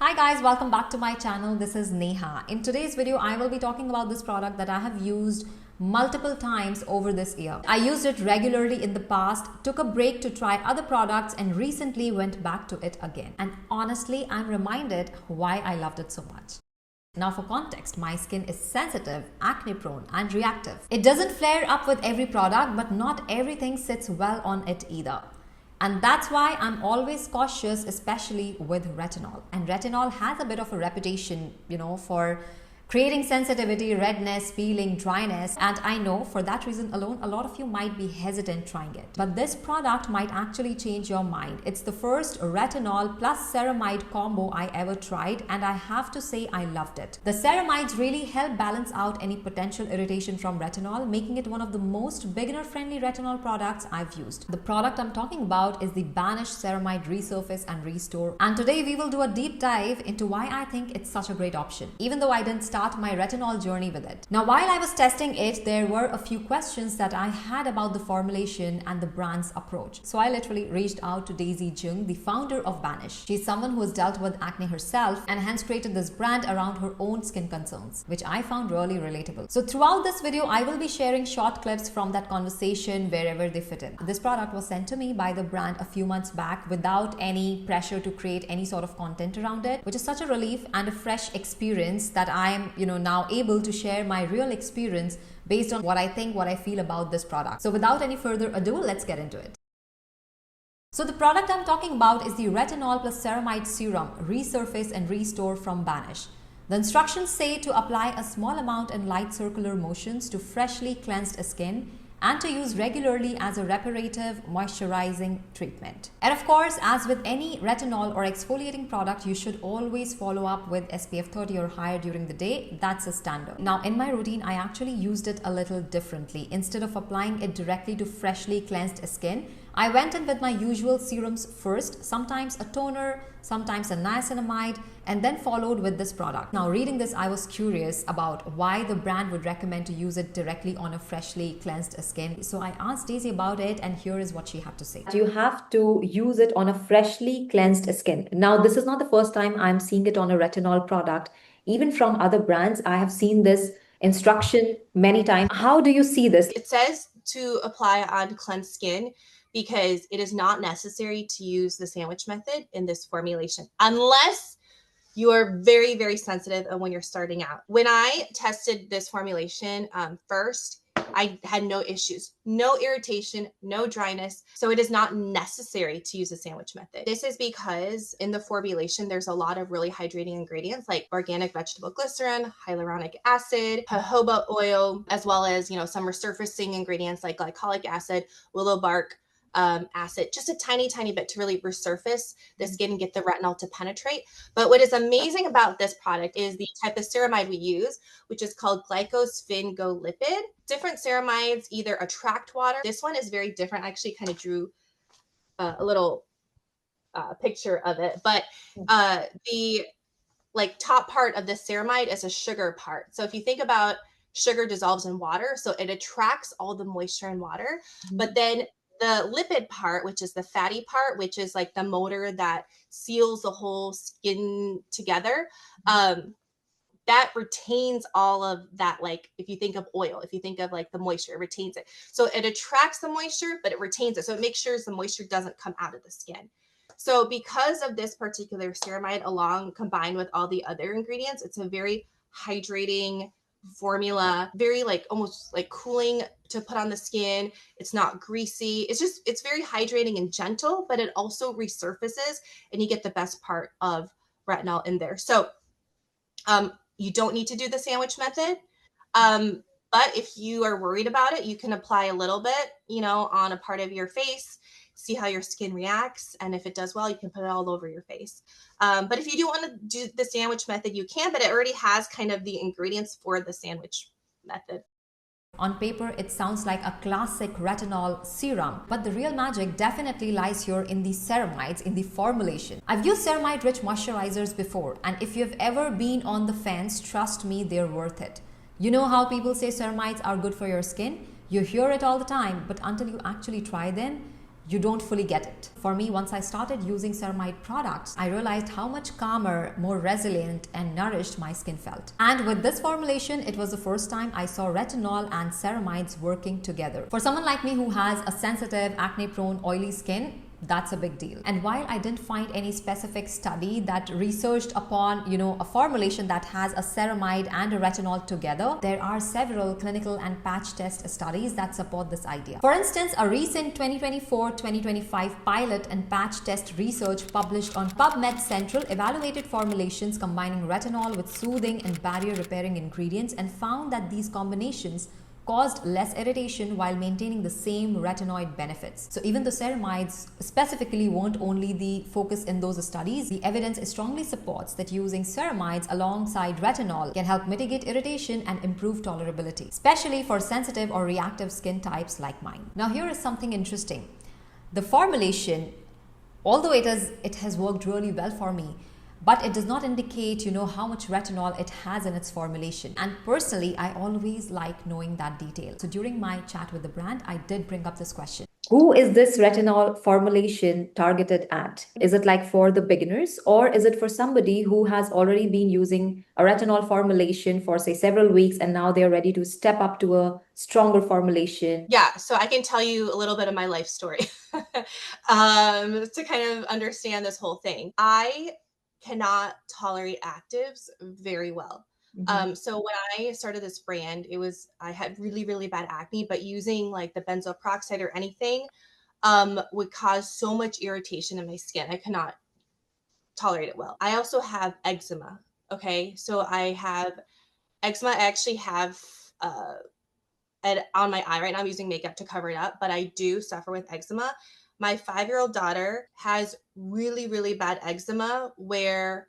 Hi guys, welcome back to my channel. This is Neha. In today's video, I will be talking about this product that I have used multiple times over this year. I used it regularly in the past, took a break to try other products and recently went back to it again. And honestly, I'm reminded why I loved it so much. Now for context, my skin is sensitive, acne prone and reactive. It doesn't flare up with every product, but not everything sits well on it either. And that's why I'm always cautious, especially with retinol. And retinol has a bit of a reputation, for creating sensitivity, redness, peeling, dryness. And I know for that reason alone, a lot of you might be hesitant trying it. But this product might actually change your mind. It's the first retinol plus ceramide combo I ever tried, and I have to say I loved it. The ceramides really help balance out any potential irritation from retinol, making it one of the most beginner-friendly retinol products I've used. The product I'm talking about is the Banish Ceramide Resurface and Restore. And today we will do a deep dive into why I think it's such a great option, even though I didn't start my retinol journey with it. Now, while I was testing it, there were a few questions that I had about the formulation and the brand's approach. So I literally reached out to Daisy Jung, the founder of Banish. She's someone who has dealt with acne herself and hence created this brand around her own skin concerns, which I found really relatable. So throughout this video, I will be sharing short clips from that conversation wherever they fit in. This product was sent to me by the brand a few months back without any pressure to create any sort of content around it, which is such a relief and a fresh experience that I am now able to share my real experience based on what I think, what I feel about this product. So without any further ado, let's get into it. So the product I'm talking about is the Retinol plus Ceramide Serum Resurface and Restore from Banish. The instructions say to apply a small amount in light circular motions to freshly cleansed skin and to use regularly as a reparative moisturizing treatment. And of course, as with any retinol or exfoliating product, you should always follow up with SPF 30 or higher during the day. That's a standard. Now, in my routine, I actually used it a little differently. Instead of applying it directly to freshly cleansed skin, I went in with my usual serums first, sometimes a toner, sometimes a niacinamide, and then followed with this product. Now, reading this, I was curious about why the brand would recommend to use it directly on a freshly cleansed skin. So I asked Daisy about it, and here is what she had to say. You have to use it on a freshly cleansed skin. Now, this is not the first time I'm seeing it on a retinol product. Even from other brands, I have seen this instruction many times. How do you see this? It says to apply on cleansed skin because it is not necessary to use the sandwich method in this formulation unless you are very, very sensitive and when you're starting out. When I tested this formulation first, I had no issues, no irritation, no dryness. So it is not necessary to use the sandwich method. This is because in the formulation, there's a lot of really hydrating ingredients like organic vegetable glycerin, hyaluronic acid, jojoba oil, as well as, some resurfacing ingredients like glycolic acid, willow bark, acid, just a tiny bit to really resurface the skin and get the retinol to penetrate. But what is amazing about this product is the type of ceramide we use, which is called glycosphingolipid. Different ceramides either attract water. This one is very different. I actually kind of drew a little picture of it, but the top part of the ceramide is a sugar part. So if you think about sugar dissolves in water, so it attracts all the moisture and water, but then the lipid part, which is the fatty part, which is like the motor that seals the whole skin together, that retains all of that. Like if you think of oil, if you think of like the moisture, it retains it. So it attracts the moisture, but it retains it. So it makes sure the moisture doesn't come out of the skin. So because of this particular ceramide combined with all the other ingredients, it's a very hydrating formula, very almost cooling to put on the skin. It's not greasy. It's very hydrating and gentle, but it also resurfaces and you get the best part of retinol in there. So you don't need to do the sandwich method. But if you are worried about it, you can apply a little bit, on a part of your face, see how your skin reacts. And if it does well, you can put it all over your face. But if you do want to do the sandwich method, you can, but it already has kind of the ingredients for the sandwich method. On paper, it sounds like a classic retinol serum, but the real magic definitely lies here in the ceramides, in the formulation. I've used ceramide-rich moisturizers before, and if you've ever been on the fence, trust me, they're worth it. You know how people say ceramides are good for your skin? You hear it all the time, but until you actually try them, you don't fully get it. For me, once I started using ceramide products, I realized how much calmer, more resilient and nourished my skin felt. And with this formulation, it was the first time I saw retinol and ceramides working together. For someone like me who has a sensitive, acne-prone, oily skin, that's a big deal. And while I didn't find any specific study that researched upon, a formulation that has a ceramide and a retinol together, there are several clinical and patch test studies that support this idea. For instance, a recent 2024-2025 pilot and patch test research published on PubMed Central evaluated formulations combining retinol with soothing and barrier repairing ingredients and found that these combinations caused less irritation while maintaining the same retinoid benefits. So even though ceramides specifically weren't only the focus in those studies, the evidence strongly supports that using ceramides alongside retinol can help mitigate irritation and improve tolerability, especially for sensitive or reactive skin types like mine. Now here is something interesting. The formulation, although it has worked really well for me, but it does not indicate, how much retinol it has in its formulation. And personally, I always like knowing that detail. So during my chat with the brand, I did bring up this question. Who is this retinol formulation targeted at? Is it like for the beginners, or is it for somebody who has already been using a retinol formulation for say several weeks and now they're ready to step up to a stronger formulation? Yeah, so I can tell you a little bit of my life story to kind of understand this whole thing. I cannot tolerate actives very well. So when I started this brand, I had really, really bad acne, but using like the benzoyl peroxide or anything would cause so much irritation in my skin. I could not tolerate it well. I also have eczema. Okay, so I have eczema. I actually have on my eye right now. I'm using makeup to cover it up, but I do suffer with eczema. My 5-year-old daughter has really, really bad eczema where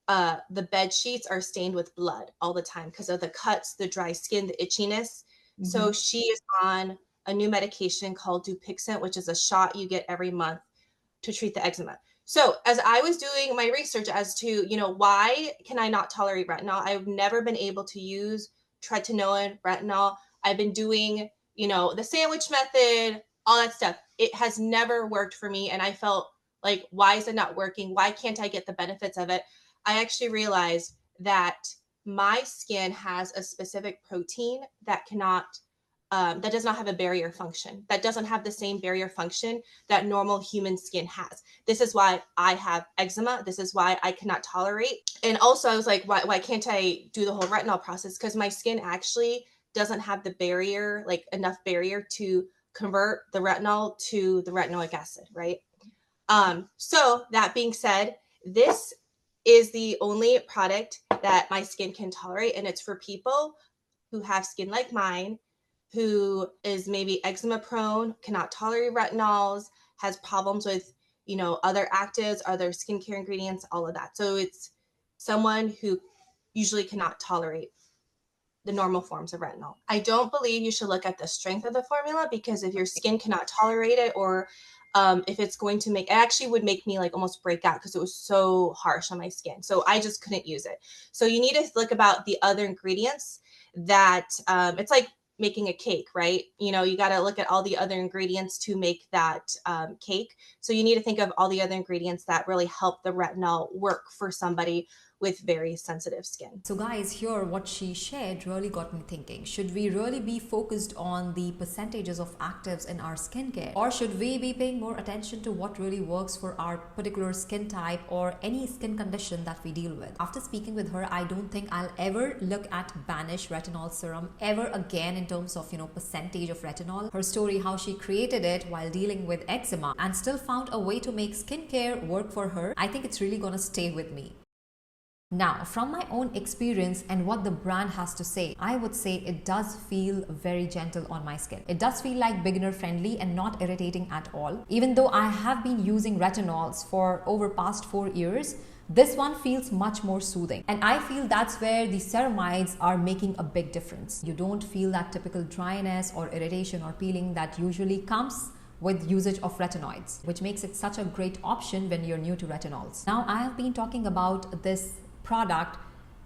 the bed sheets are stained with blood all the time because of the cuts, the dry skin, the itchiness. So she is on a new medication called Dupixent, which is a shot you get every month to treat the eczema. So as I was doing my research as to, why can I not tolerate retinol? I've never been able to use tretinoin, retinol. I've been doing, the sandwich method, all that stuff. It has never worked for me. And I felt like, why is it not working? Why can't I get the benefits of it? I actually realized that my skin has a specific protein that that does not have a barrier function, that doesn't have the same barrier function that normal human skin has. This is why I have eczema. This is why I cannot tolerate. And also I was like, why can't I do the whole retinol process? Because my skin actually doesn't have the barrier, like enough barrier to convert the retinol to the retinoic acid, right? So that being said, this is the only product that my skin can tolerate. And it's for people who have skin like mine, who is maybe eczema prone, cannot tolerate retinols, has problems with, other actives, other skincare ingredients, all of that. So it's someone who usually cannot tolerate the normal forms of retinol. I don't believe you should look at the strength of the formula, because if your skin cannot tolerate it, or if it's going to it actually would make me like almost break out because it was so harsh on my skin. So I just couldn't use it. So you need to look about the other ingredients that it's like making a cake, right? You got to look at all the other ingredients to make that cake. So you need to think of all the other ingredients that really help the retinol work for somebody with very sensitive skin. So guys, here what she shared really got me thinking. Should we really be focused on the percentages of actives in our skincare? Or should we be paying more attention to what really works for our particular skin type or any skin condition that we deal with? After speaking with her, I don't think I'll ever look at Banish retinol serum ever again in terms of, percentage of retinol. Her story, how she created it while dealing with eczema and still found a way to make skincare work for her, I think it's really gonna stay with me. Now, from my own experience and what the brand has to say, I would say it does feel very gentle on my skin. It does feel like beginner friendly and not irritating at all. Even though I have been using retinols for over past 4 years, this one feels much more soothing. And I feel that's where the ceramides are making a big difference. You don't feel that typical dryness or irritation or peeling that usually comes with usage of retinoids, which makes it such a great option when you're new to retinols. Now, I have been talking about this product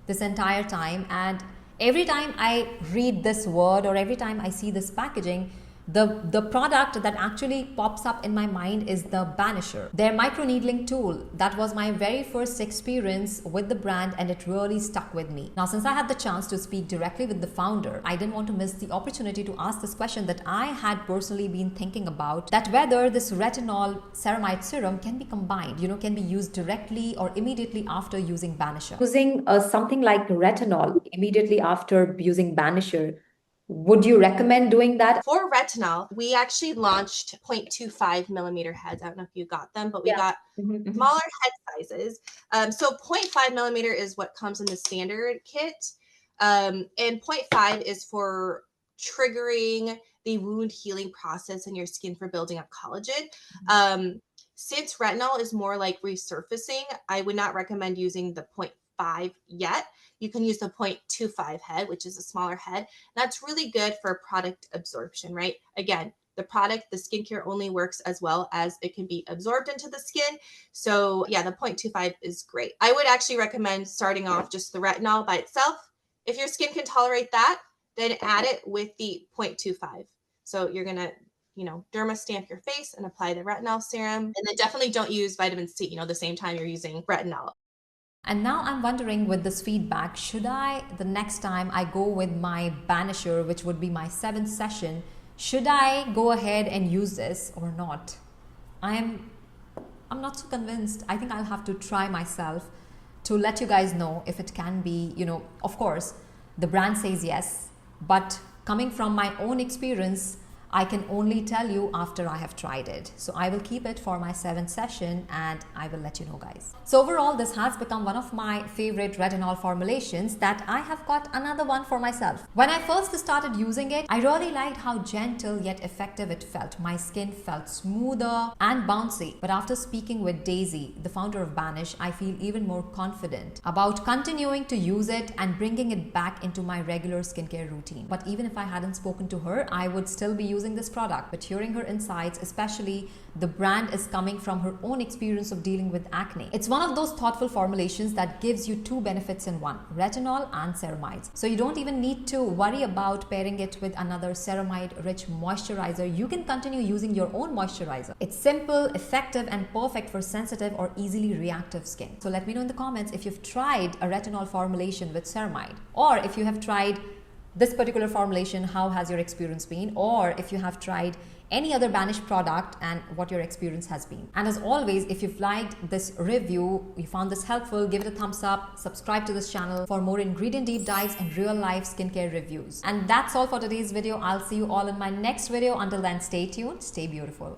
this entire time, and every time I read this word or every time I see this packaging, The product that actually pops up in my mind is the Banisher, their microneedling tool. That was my very first experience with the brand and it really stuck with me. Now, since I had the chance to speak directly with the founder, I didn't want to miss the opportunity to ask this question that I had personally been thinking about, that whether this retinol ceramide serum can be combined, can be used directly or immediately after using Banisher. Using something like retinol immediately after using Banisher, would you recommend doing that? For retinol, we actually launched 0.25 millimeter heads. I don't know if you got them, but we got smaller head sizes. So 0.5 millimeter is what comes in the standard kit. And 0.5 is for triggering the wound healing process in your skin for building up collagen. Since retinol is more like resurfacing, I would not recommend using the 0.5 yet. You can use the 0.25 head, which is a smaller head. That's really good for product absorption, right? Again, the skincare only works as well as it can be absorbed into the skin. So yeah, the 0.25 is great. I would actually recommend starting off just the retinol by itself. If your skin can tolerate that, then add it with the 0.25. So you're going to derma stamp your face and apply the retinol serum. And then definitely don't use vitamin C, the same time you're using retinol. And now I'm wondering, with this feedback, should I, the next time I go with my Banisher, which would be my 7th session, should I go ahead and use this or not? I'm not so convinced. I think I'll have to try myself to let you guys know if it can be, of course, the brand says yes, but coming from my own experience, I can only tell you after I have tried it. So I will keep it for my 7th session and I will let you know, guys. So overall, this has become one of my favorite retinol formulations that I have got another one for myself. When I first started using it, I really liked how gentle yet effective it felt. My skin felt smoother and bouncy. But after speaking with Daisy, the founder of Banish, I feel even more confident about continuing to use it and bringing it back into my regular skincare routine. But even if I hadn't spoken to her, I would still be using this product. But hearing her insights, especially the brand is coming from her own experience of dealing with acne. It's one of those thoughtful formulations that gives you 2 benefits in one, retinol and ceramides. So you don't even need to worry about pairing it with another ceramide rich moisturizer. You can continue using your own moisturizer. It's simple, effective and perfect for sensitive or easily reactive skin. So let me know in the comments if you've tried a retinol formulation with ceramide, or if you have tried this particular formulation, how has your experience been? Or if you have tried any other Banish product and what your experience has been. And as always, if you've liked this review, you found this helpful, give it a thumbs up, subscribe to this channel for more ingredient deep dives and real life skincare reviews. And that's all for today's video. I'll see you all in my next video. Until then, stay tuned, stay beautiful.